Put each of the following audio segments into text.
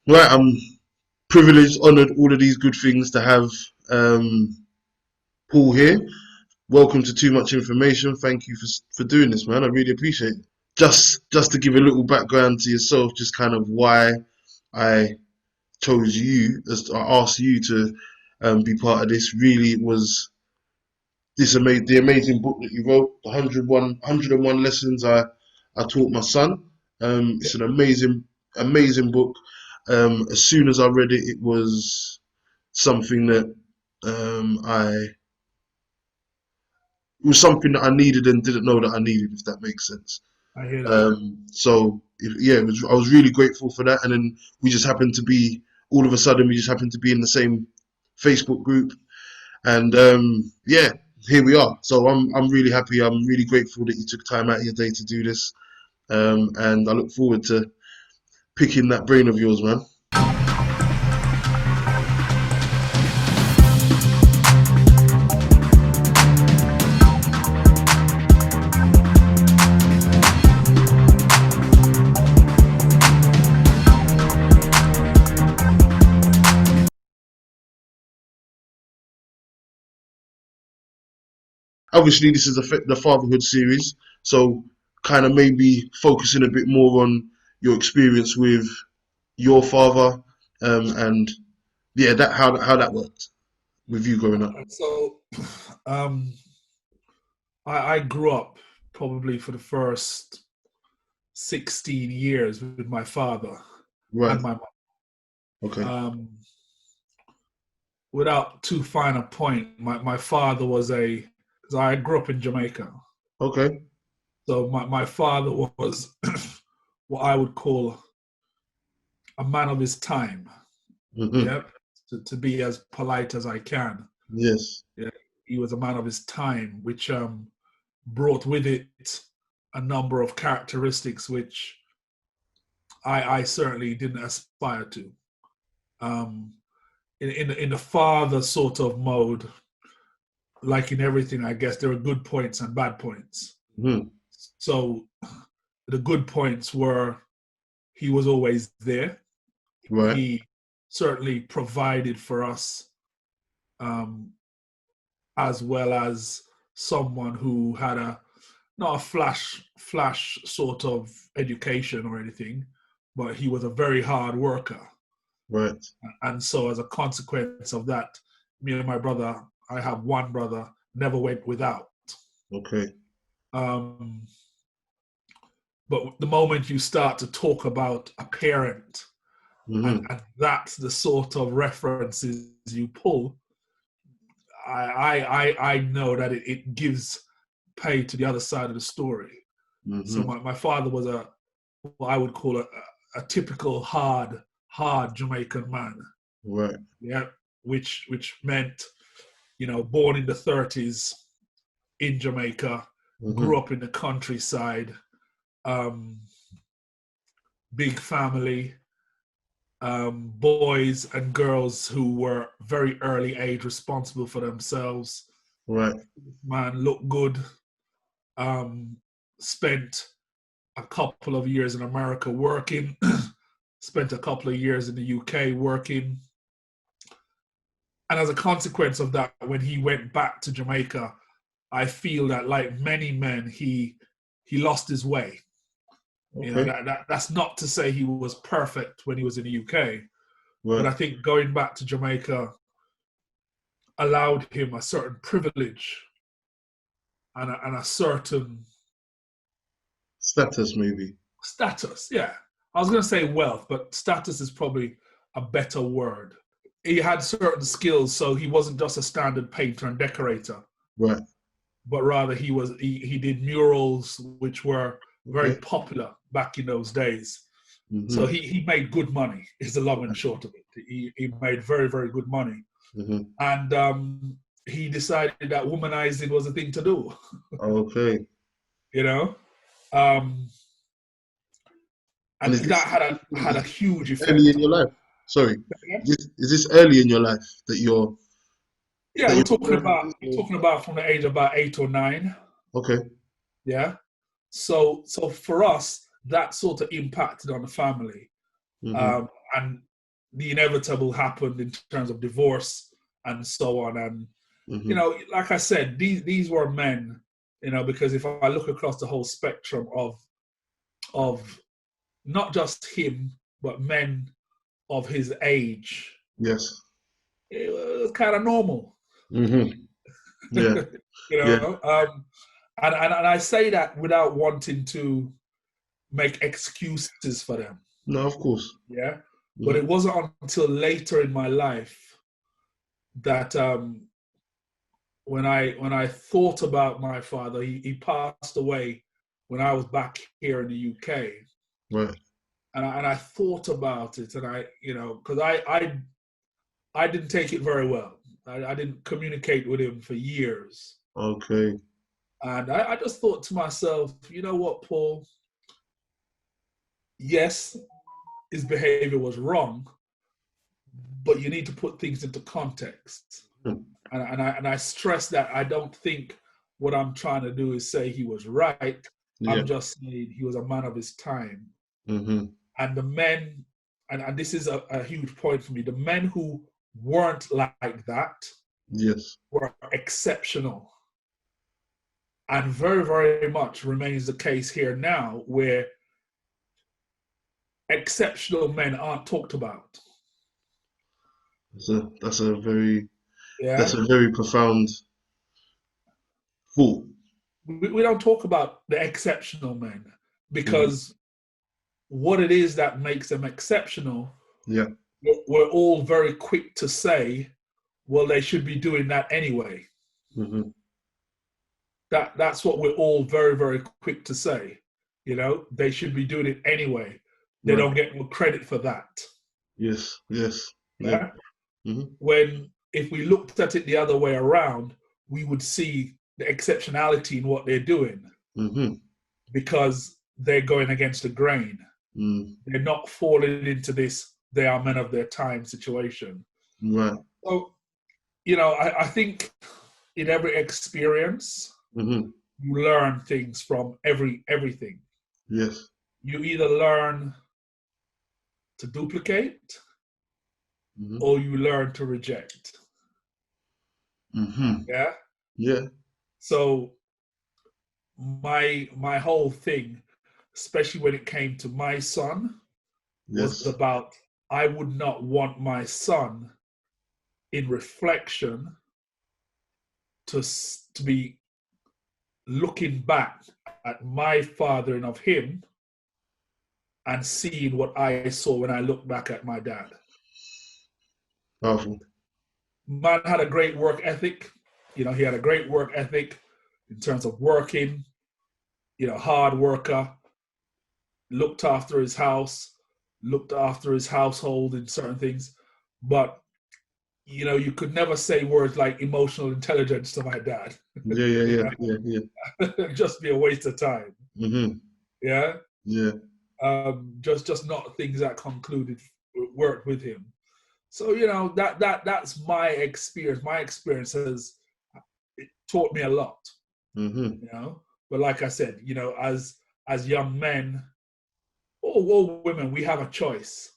Right, I'm privileged, honoured, all of these good things to have Paul here. Welcome to Too Much Information. Thank you for doing this, man. I really appreciate it. Just to give a little background to yourself, just kind of why I chose you, as I asked you to be part of this. Really, it was the amazing book that you wrote, the 101 lessons I taught my son. It's an amazing book. As soon as I read it, it was something that I it was something that I needed and didn't know that I needed, if that makes sense. I hear that. Yeah, I was really grateful for that. And then we just happened to be, all of a sudden, we just happened to be in the same Facebook group. And yeah, here we are. So I'm really happy. I'm really grateful that you took time out of your day to do this. And I look forward to picking that brain of yours, man. Obviously, this is the Fatherhood series, so kind of maybe focusing a bit more on your experience with your father, and yeah, that how that worked with you growing up. So, um, I grew up probably for the first 16 years with my father Right. and my Okay. mom. Without too fine a point, my father was because I grew up in Jamaica. Okay. So my father was what I would call a man of his time. Hmm. Yeah. To be as polite as I can. Yes. Yeah. He was a man of his time, which brought with it a number of characteristics which I certainly didn't aspire to. Um, in the father sort of mode, like in everything, I guess there are good points and bad points. Hmm. So the good points were he was always there. Right. He certainly provided for us, um, as well as someone who had a not a flash sort of education or anything, but he was a very hard worker. Right. And so as a consequence of that, me and my brother, I have one brother, never went without. Okay. Um, but the moment you start to talk about a parent, Hmm. and that's the sort of references you pull, I know that it gives pay to the other side of the story. So Hmm. my father was what I would call a typical hard Jamaican man. Right. Yeah, which meant, born in the 30s in Jamaica, grew Hmm. up in the countryside, um, big family, boys and girls who were very early age responsible for themselves. Right. Man looked good. Um, spent a couple of years in America working. Spent a couple of years in the UK working. And as a consequence of that, when he went back to Jamaica, I feel that like many men, he lost his way. Okay. That's not to say he was perfect when he was in the UK, but Right. I think going back to Jamaica allowed him a certain privilege and a certain Status maybe. status. Yeah, I was going to say wealth, but status is probably a better word. He had certain skills, so he wasn't just a standard painter and decorator, Right. but rather he did murals which were very Okay. popular back in those days. So Hmm. he made good money. Is the long and short of it. He made very very good money, Hmm. and he decided that womanizing was the thing to do. Okay. you know, um, And and that had a huge early effect in on your him. life? Sorry. Yeah, Is this early in your life that yeah, you're we're talking about from the age of about 8 or 9. okay. Yeah, so for us, that sort of impacted on the family, Hmm. um, and the inevitable happened in terms of divorce and so on. And, you Mm-hmm. know, like I said, these were men, you know, because if I look across the whole spectrum of not just him, but men of his age, Yes. it was kind of normal. Mm-hmm. Yeah. You Yeah. know, and I say that without wanting to make excuses for them. No, of course. Yeah, but it Mm-hmm. wasn't until later in my life that when I thought about my father, he passed away when I was back here in the UK, Right. and I thought about it, and I, you know, because I didn't take it very well. I didn't communicate with him for years. Okay. And I just thought to myself, you know what, Paul? Yes, his behavior was wrong, but you need to put things into context. Hmm. And I stress that I don't think what I'm trying to do is say he was right. Yeah. I'm just saying he was a man of his time. Mm-hmm. And the men, and this is a huge point for me, the men who weren't like that Yes. were exceptional. And very, very much remains the case here now, where exceptional men aren't talked about. That's a very Yeah. profound thought. We don't talk about the exceptional men Mm-hmm. because what it is that makes them exceptional, Yeah. we're all very quick to say, well, they should be doing that anyway. Mm-hmm. That's what we're all very, very quick to say. You know, they should be doing it anyway. They Right. don't get no credit for that. Yes. Yes. Yeah. Yeah. Mm-hmm. When if we looked at it the other way around, we would see the exceptionality in what they're doing Mm-hmm. because they're going against the grain. Mm. They're not falling into this they are men of their time situation. Right. So, you know, I think in every experience, Mm-hmm. you learn things from everything. Yes. You either learn to duplicate Mm-hmm. or you learn to reject. Mm-hmm. Yeah. Yeah. So my whole thing, especially when it came to my son, was Yes. about I would not want my son in reflection to be looking back at my fathering of him and seeing what I saw when I looked back at my dad. Powerful. Man had a great work ethic. You know, he had a great work ethic in terms of working, you know, hard worker, looked after his house, looked after his household in certain things. But, you know, you could never say words like emotional intelligence to my dad. Yeah. Yeah. You Yeah. know, Yeah. Yeah. it'd just be a waste of time. Mm-hmm. Yeah. Yeah. Just not things that concluded worked with him. So you know that's my experience. My experience has it taught me a lot. Mm-hmm. You know, but like I said, you know, as young men or women, we have a choice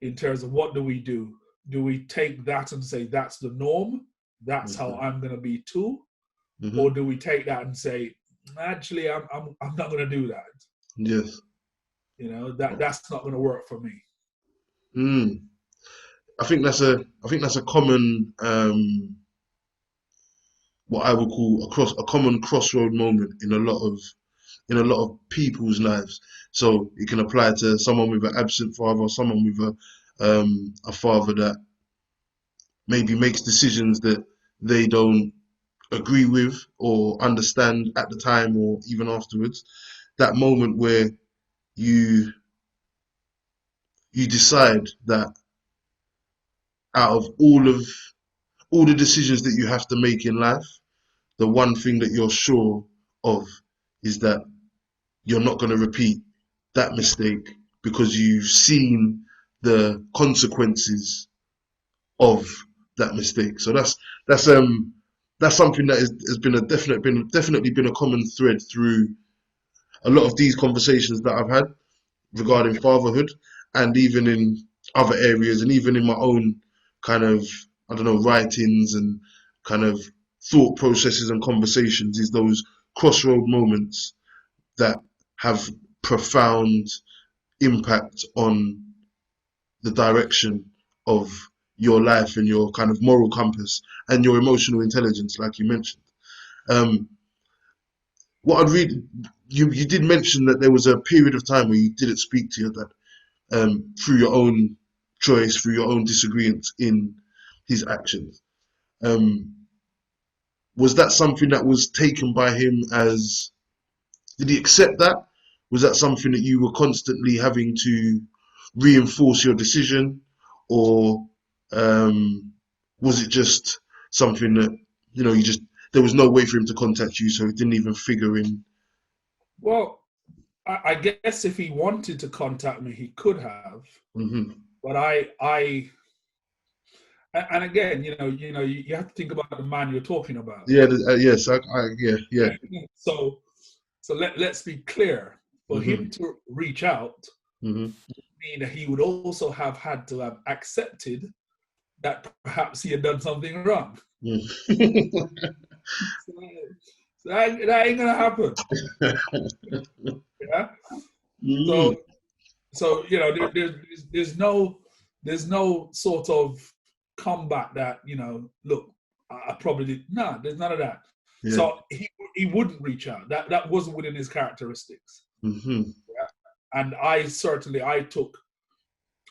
in terms of what do we do. Do we take that and say that's the norm? That's how Mm-hmm. I'm going to be too, or Mm-hmm. do we take that and say actually I'm not going to do that? Yes. You know that's not going to work for me. Mm. I think that's a common what I would call a common crossroad moment in a lot of people's lives. So it can apply to someone with an absent father, someone with a father that maybe makes decisions that they don't agree with or understand at the time or even afterwards. That moment where you you decide that out of all the decisions that you have to make in life, the one thing that you're sure of is that you're not going to repeat that mistake because you've seen the consequences of that mistake. So that's something that has been definitely been a common thread through a lot of these conversations that I've had regarding fatherhood, and even in other areas, and even in my own kind of, I don't know, writings and kind of thought processes and conversations, is those crossroad moments that have profound impact on the direction of your life and your kind of moral compass and your emotional intelligence, like you mentioned. Um, what I'd read, you did mention that there was a period of time where you didn't speak to your dad, through your own choice, through your own disagreements in his actions. Um, was that something that was taken by him as, did he accept that? Was that something that you were constantly having to reinforce your decision, or was it just something that, you just, there was no way for him to contact you, so it didn't even figure in? Well, I guess if he wanted to contact me, he could have. Hmm. But and again, you have to think about the man you're talking about. Yeah, yes, yeah, yeah. So, let's be clear. For him Hmm. to reach out, Hmm. mean that he would also have had to have accepted that perhaps he had done something wrong. So, that ain't gonna happen. Yeah. So Hmm. there's no sort of comeback that look, I probably did. No, there's none of that. Yeah. So he wouldn't reach out. That wasn't within his characteristics. Hmm. Yeah. And I took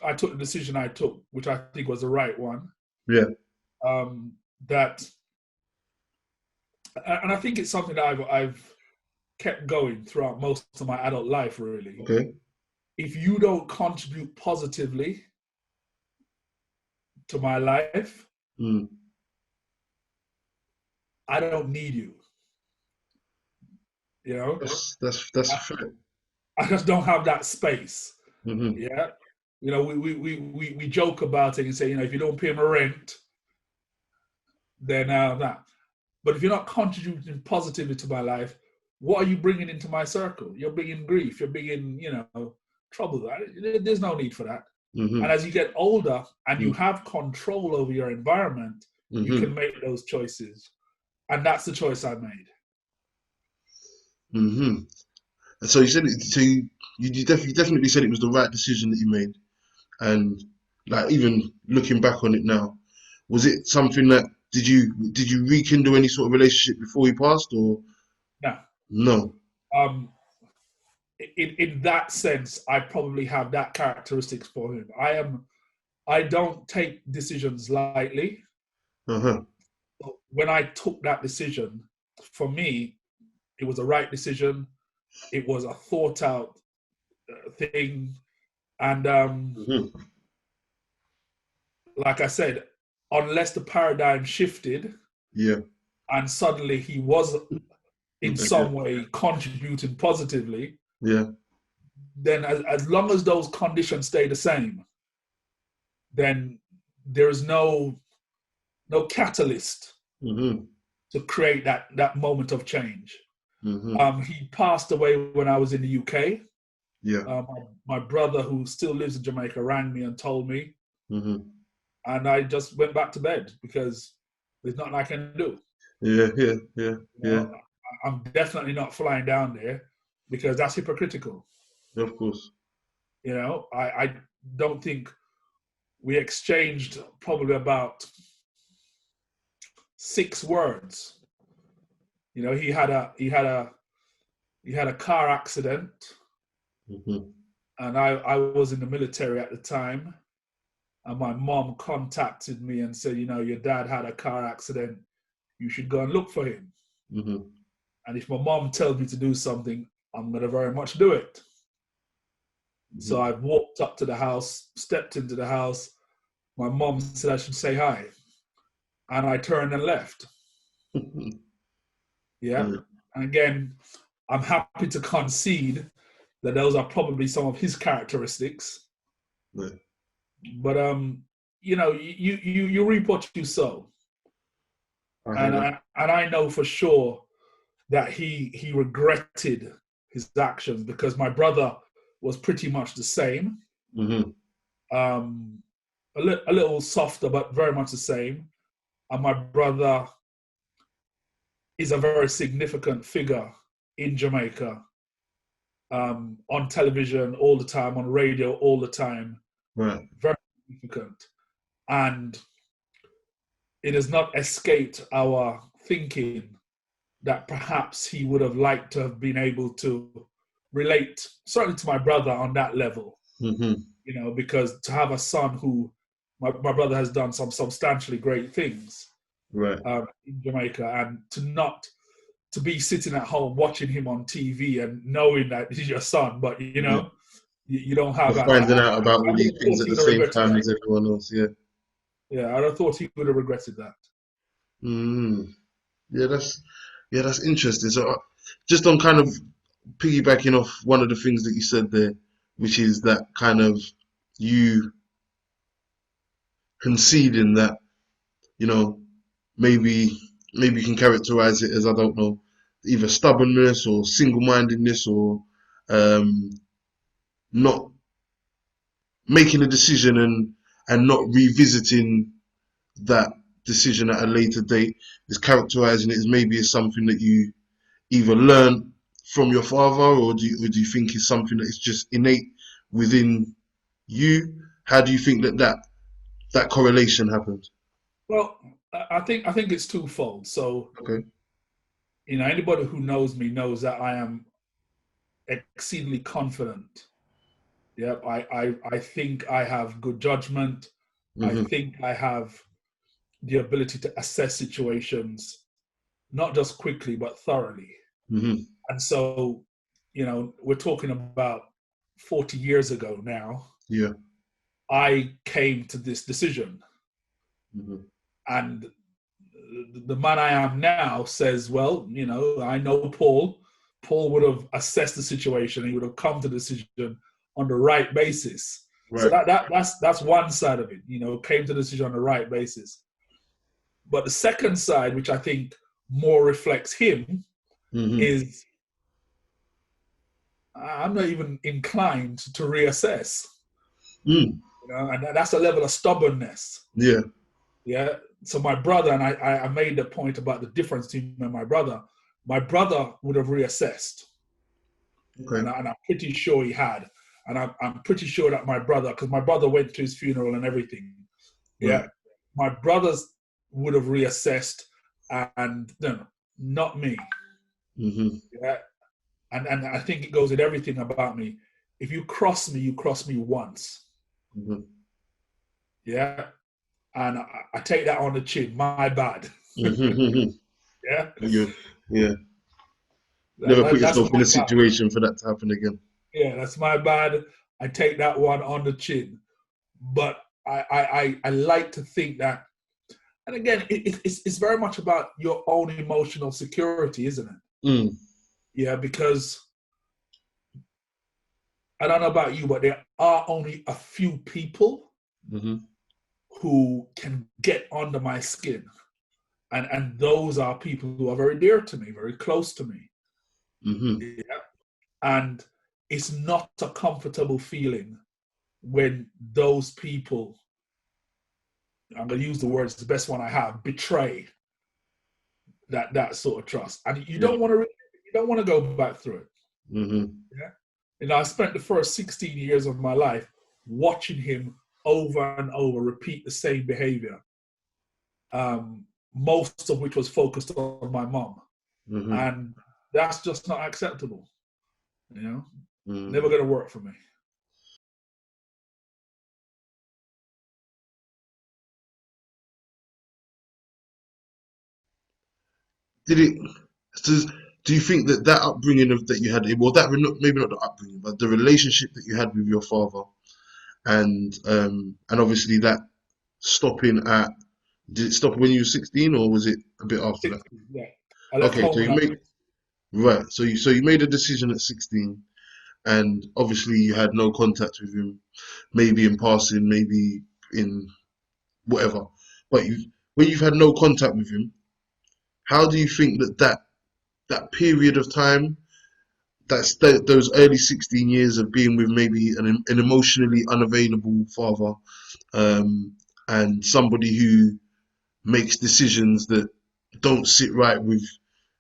the decision I took, which I think was the right one. Yeah. That and I think it's something that I've kept going throughout most of my adult life. Really, Okay. if you don't contribute positively to my life, Mm. I don't need you. That's I, fair. I just don't have that space. Hmm. Yeah, we joke about it and say, if you don't pay my rent, then that. But if you're not contributing positively to my life, what are you bringing into my circle? You're bringing grief. You're bringing, trouble. There's no need for that. And Hmm. as you get older and you have control over your environment, you Hmm. can make those choices. And that's the choice I made. Hmm. So you said it. So you definitely said it was the right decision that you made. And like, even looking back on it now, was it something that, did you rekindle any sort of relationship before he passed, or Now, no? um, in that sense, I probably have that characteristics for him. I don't take decisions lightly. Uh-huh. When I took that decision, for me, it was a right decision. It was a thought out thing. And Hmm. like I said, unless the paradigm shifted Yeah. and suddenly he was in Yeah. some way contributing positively, Yeah. then as long as those conditions stay the same, then there is no catalyst Hmm. to create that moment of change. Hmm. He passed away when I was in the UK. Yeah. My brother, who still lives in Jamaica, rang me and told me, Hmm. and I just went back to bed because there's nothing I can do. Yeah. Yeah. Yeah. You Yeah. know, I'm definitely not flying down there because that's hypocritical. Of course. I don't think we exchanged probably about 6 words. He had a car accident, Hmm. and I was in the military at the time, and my mom contacted me and said, your dad had a car accident. You should go and look for him. Hmm. And if my mom tells me to do something, I'm going to very much do it. So Hmm. I walked up to the house, stepped into the house. My mom said I should say hi. And I turned and left. Yeah. Yeah. And again, I'm happy to concede that those are probably some of his characteristics. Yeah. But you reap what you sow. I hear And that. I know for sure that he regretted his actions, because my brother was pretty much the same. Hmm. a little softer, but very much the same. And my brother is a very significant figure in Jamaica, on television all the time, on radio all the time, Right. very significant. And it has not escaped our thinking that perhaps he would have liked to have been able to relate, certainly to my brother on that level, Mm-hmm. because to have a son who, my brother has done some substantially great things Right. In Jamaica, and to be sitting at home watching him on TV and knowing that he's your son, but Yeah. you don't have You're that. finding out about I all would these have things thought at he the would have same regretted time that. as everyone else. Yeah. Yeah, I'd have thought he would have regretted that. Mm. Yeah, that's interesting. So, just on kind of piggybacking off one of the things that you said there, which is that kind of you conceding that, you know, maybe maybe you can characterize it as, I don't know, either stubbornness or single-mindedness or um, not making a decision and not revisiting that decision at a later date, is characterizing it as maybe as something that you either learn from your father, or do you think it's something that is just innate within you? How do you think that correlation happened? Well, I think it's twofold. So, Okay. anybody who knows me knows that I am exceedingly confident. Yeah, I think I have good judgment. I Mhm. think I have the ability to assess situations, not just quickly, but thoroughly. Mhm. And so, we're talking about 40 years ago now. Yeah. I came to this decision, Mhm. and the man I am now says, well, I know Paul. Paul would have assessed the situation. He would have come to the decision on the right basis. So Right. that's one side of it. Came to the decision on the right basis. But the second side, which I think more reflects him, Mhm. is I'm not even inclined to reassess. Mm. And that's a level of stubbornness. Yeah. Yeah. So my brother, and I made the point about the difference between me and my brother. My brother would have reassessed, Okay. and I'm pretty sure he had. And I'm pretty sure that my brother, because my brother went to his funeral and everything. Right. Yeah. My brothers would have reassessed, and no, not me. Mhm. Yeah. And I think it goes with everything about me. If you cross me, you cross me once. Mhm. Yeah. And I take that on the chin. My bad. Mhm. Yeah. Yeah. Yeah. Never put That's yourself in a my bad. situation for that to happen again. Yeah, that's my bad. I take that one on the chin. But I like to think that, and again, it's very much about your own emotional security, isn't it? Mm. Yeah, because I don't know about you, but there are only a few people Mhm. who can get under my skin. And those are people who are very dear to me, very close to me. Mhm. Yeah. And it's not a comfortable feeling when those people, I'm going to use the words, the best one I have, betray that sort of trust. And you Yeah. don't want to go back through it. Mhm. Yeah. I spent the first 16 years of my life watching him over and over repeat the same behavior, most of which was focused on my mom. Mhm. And that's just not acceptable. You know, Mhm. never going to work for me. Did it? Does, do you think that upbringing that you had, well, maybe not the upbringing, but the relationship that you had with your father, and obviously that stopping at, did it stop when you were 16, or was it a bit after that? 60, yeah. I left Okay, home so when you I was made right. So you made a decision at 16, and obviously you had no contact with him, maybe in passing, maybe in whatever. But when you've had no contact with him, how do you think that period of time those early 16 years of being with maybe an emotionally unavailable father, and somebody who makes decisions that don't sit right with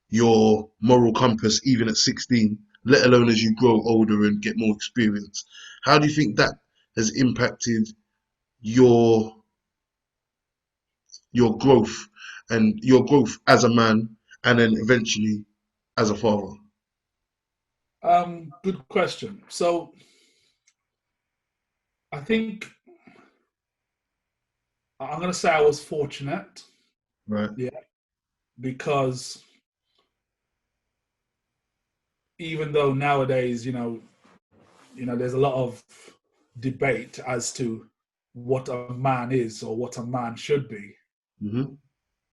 your moral compass, even at 16, let alone as you grow older and get more experience. How do you think that has impacted your your growth your growth as a man, and then eventually as a father? Good question. So I think I'm going to say I was fortunate, Right. yeah, because even though nowadays, there's a lot of debate as to what a man is or what a man should be. Mhm.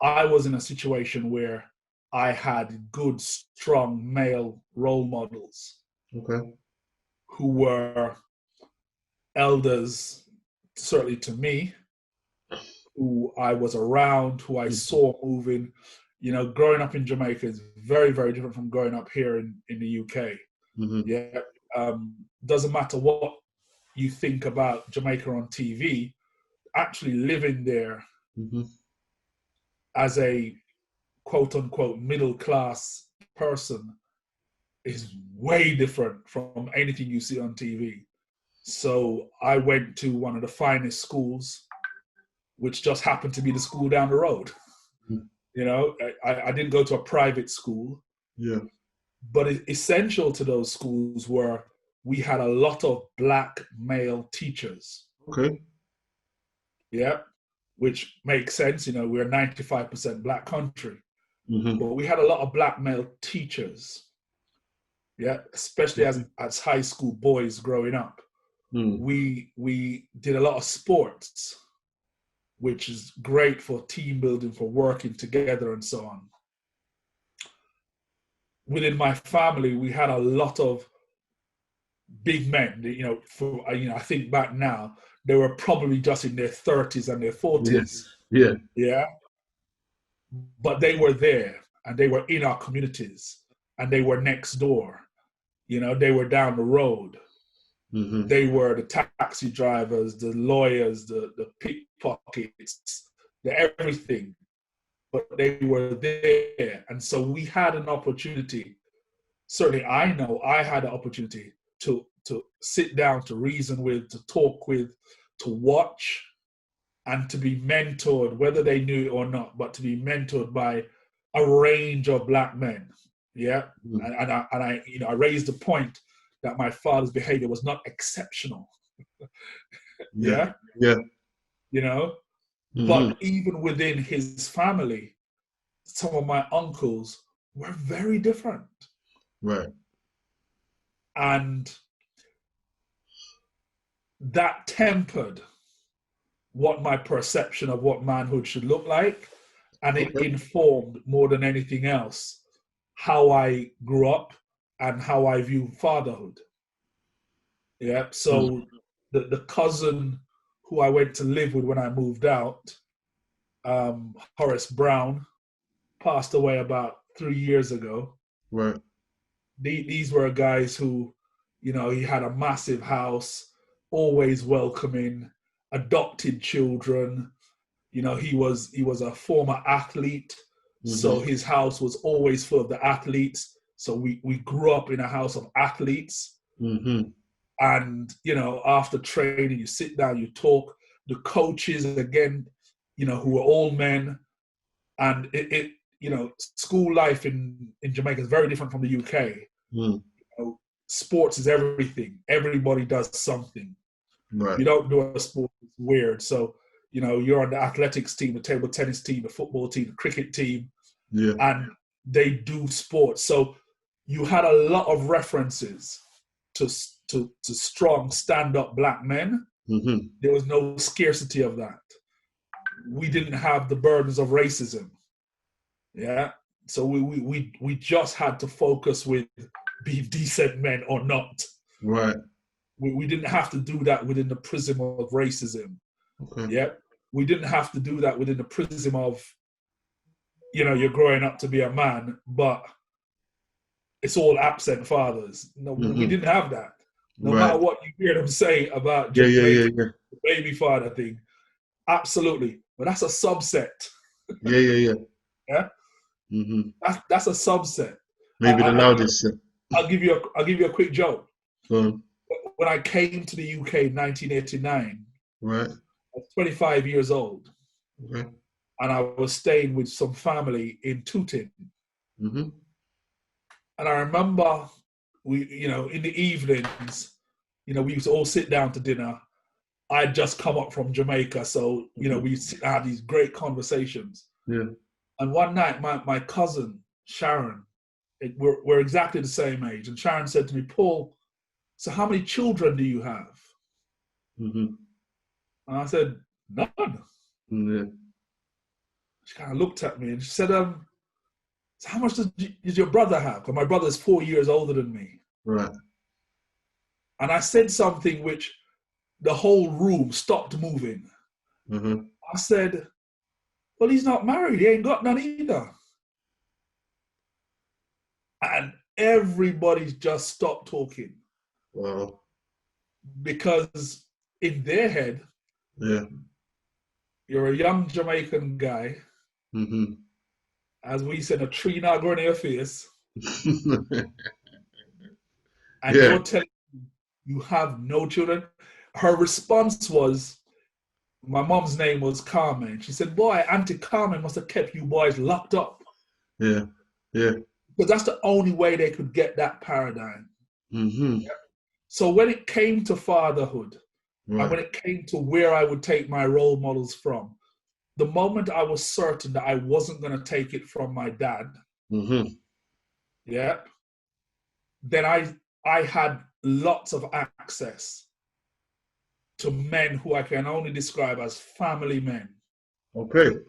I was in a situation where I had good, strong male role models Okay. who were elders, certainly to me, who I was around, who I Mhm. saw moving. Growing up in Jamaica is very, very different from growing up here in the UK. Mhm. Yeah. Doesn't matter what you think about Jamaica on TV, actually living there Mhm. as a quote unquote middle class person is way different from anything you see on TV. So I went to one of the finest schools, which just happened to be the school down the road. Mhm. I didn't go to a private school, Yeah. but essential to those schools were we had a lot of black male teachers. Okay. Yeah, which makes sense. We're a 95% black country, Mhm. but we had a lot of black male teachers. Yeah, especially as Mhm. as high school boys growing up. Mhm. We did a lot of sports, which is great for team building, for working together, and so on. Within my family, we had a lot of big men. I think back now, they were probably just in their 30s and their Yeah. 40s. Yeah. Yeah, but they were there and they were in our communities and they were next door. They were down the road. Mhm. They were the taxi drivers, the lawyers, the pickpockets, the everything, but they were there. And so we had an opportunity. Certainly, I know I had an opportunity to sit down, to reason with, to talk with, to watch, and to be mentored, whether they knew it or not, but to be mentored by a range of black men. Yeah, Mhm. and I raised the point that my father's behavior was not exceptional. Yeah. Yeah, Yeah. you know, Mhm. but even within his family, some of my uncles were very different, Right. and that tempered what my perception of what manhood should look like. And it Okay. informed more than anything else how I grew up and how I view fatherhood. Yeah. Mhm. So the cousin who I went to live with when I moved out, Horace Brown, passed away about 3 years ago. Right. These were guys who, he had a massive house, always welcoming, adopted children. He was a former athlete, so Mhm. his house was always full of the athletes. So we grew up in a house of athletes, Mhm. and after training, you sit down, you talk. The coaches again, who were all men, and school life in Jamaica is very different from the UK. Mhm. Sports is everything. Everybody does something. Right. You don't do a sport, it's weird. So, you're on the athletics team, the table tennis team, the football team, the cricket team, Yeah. and they do sports. So you had a lot of references to strong stand-up black men. Mhm. There was no scarcity of that. We didn't have the burdens of racism. Yeah. So we just had to focus with being decent men or not. Right. We didn't have to do that within the prism of racism. Okay. Yeah. We didn't have to do that within the prism of, you're growing up to be a man, but it's all absent fathers. No, we Mm-hmm. didn't have that. No Right. matter what you hear them say about Yeah, yeah, Jamaica, yeah, yeah. the baby father thing, absolutely. But that's a subset. Yeah, yeah, yeah. Yeah, Mm-hmm. that's a subset. Maybe the I'll give loudest. Yeah. I'll give you a quick joke. Go on. When I came to the UK in 1989, Right. I was 25 years old, Right. and I was staying with some family in Tooting. Mm-hmm. And I remember in the evenings, we used to all sit down to dinner. I'd just come up from Jamaica, so Mm-hmm. we have these great conversations. Yeah. And one night, my cousin Sharon, we're exactly the same age, and Sharon said to me, "Paul, so how many children do you have?" Mm-hmm. And I said, "None." Yeah. She kind of looked at me and she said, "So how much does your brother have?" Because my brother is 4 years older than me. Right. And I said something which the whole room stopped moving. Mm-hmm. I said, "Well, he's not married. He ain't got none either." And everybody's just stopped talking Wow. because in their head, Yeah. you're a young Jamaican guy, Mm-hmm. as we said, a tree not growing in your face, and Yeah. you're telling me you have no children. Her response was, my mom's name was Carmen. She said, "Boy, Auntie Carmen must have kept you boys locked up." Yeah. Yeah. Because that's the only way they could get that paradigm. Mm-hmm. So when it came to fatherhood, and Right. when it came to where I would take my role models from, the moment I was certain that I wasn't going to take it from my dad, Mm-hmm. yeah, then I had lots of access to men who I can only describe as family men. Okay.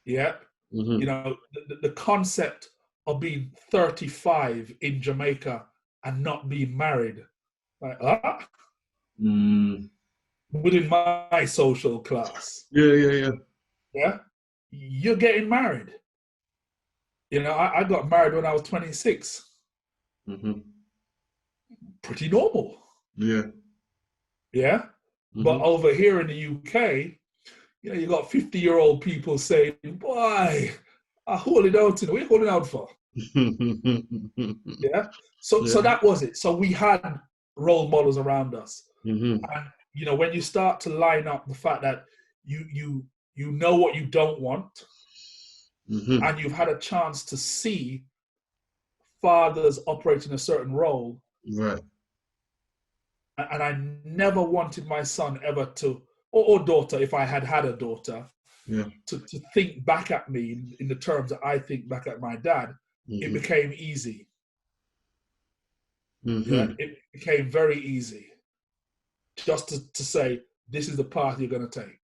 Yeah. Mm-hmm. The concept of being 35 in Jamaica and not being married, like, Mm. within my social class, Yeah, yeah, yeah. yeah, you're getting married. I got married when I was 26. Mm-hmm. Pretty normal, Yeah. yeah. But Mm-hmm. over here in the UK, you got 50-year-old people saying, "Boy, I hold it out. What are you holding out for?" Yeah. So Yeah. that was it. So we had role models around us. Mm-hmm. And when you start to line up the fact that you know what you don't want, Mm-hmm. and you've had a chance to see fathers operate in a certain role, Right. and I never wanted my son ever to, or daughter, if I had had a daughter, Yeah. to think back at me in the terms that I think back at my dad. It Mm-hmm. became easy. Yeah, Mm-hmm. it became very easy just to say, this is the path you're going to take.